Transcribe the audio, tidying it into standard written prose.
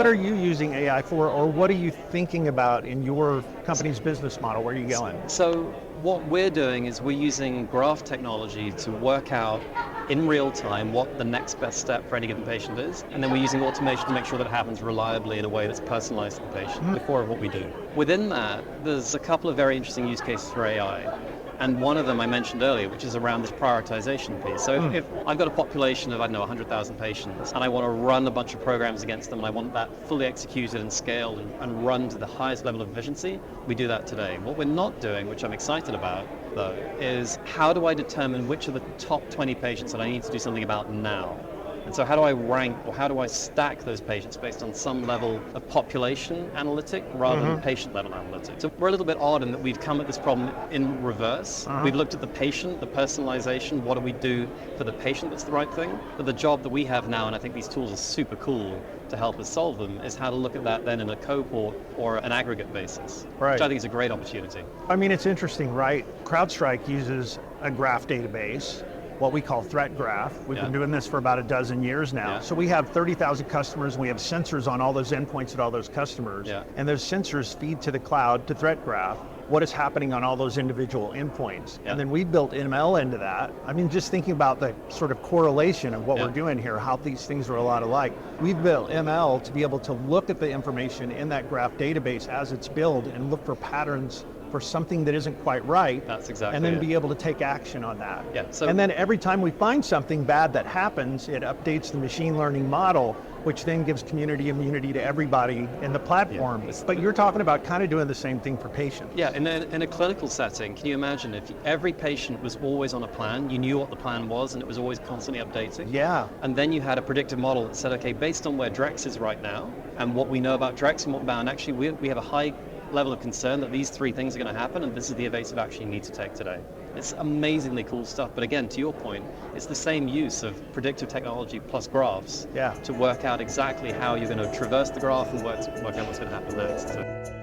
What are you using AI for, or what are you thinking about in your company's business model? Where are you going? So what we're doing is we're using graph technology to work out in real time what the next best step for any given patient is, and then we're using automation to make sure that it happens reliably in a way that's personalized to the patient, the core of what we do. Within that, there's a couple of very interesting use cases for AI. And one of them I mentioned earlier, which is around this prioritization piece. So if I've got a population of, I don't know, 100,000 patients, and I want to run a bunch of programs against them, and I want that fully executed and scaled and run to the highest level of efficiency, we do that today. What we're not doing, which I'm excited about, though, is how do I determine which are the top 20 patients that I need to do something about now? And so how do I rank, or how do I stack those patients based on some level of population analytic rather than patient level analytic? So we're a little bit odd in that we've come at this problem in reverse. We've looked at the patient, the personalization, what do we do for the patient that's the right thing? But the job that we have now, and I think these tools are super cool to help us solve them, is how to look at that then in a cohort or an aggregate basis, Right. which I think is a great opportunity. I mean, it's interesting, right? CrowdStrike uses a graph database, what we call threat graph. We've been doing this for about a dozen years now. So we have 30,000 customers, and we have sensors on all those endpoints at all those customers. And those sensors feed to the cloud, to threat graph, what is happening on all those individual endpoints. And then we built ML into that. I mean, just thinking about the sort of correlation of what we're doing here, how these things are a lot alike. We've built ML to be able to look at the information in that graph database as it's built and look for patterns for something that isn't quite right. That's exactly and then it. be able to take action on that. So, and then every time we find something bad that happens, it updates the machine learning model, which then gives community immunity to everybody in the platform. But you're talking about kind of doing the same thing for patients. Yeah, in a clinical setting, can you imagine if every patient was always on a plan, you knew what the plan was, and it was always constantly updating? Yeah. And then you had a predictive model that said, okay, based on where Drex is right now, and what we know about Drex and what bound, actually we have a high level of concern that these three things are going to happen, and this is the evasive action you need to take today. It's amazingly cool stuff, but again, to your point, it's the same use of predictive technology plus graphs to work out exactly how you're going to traverse the graph and work out what's going to happen next. So.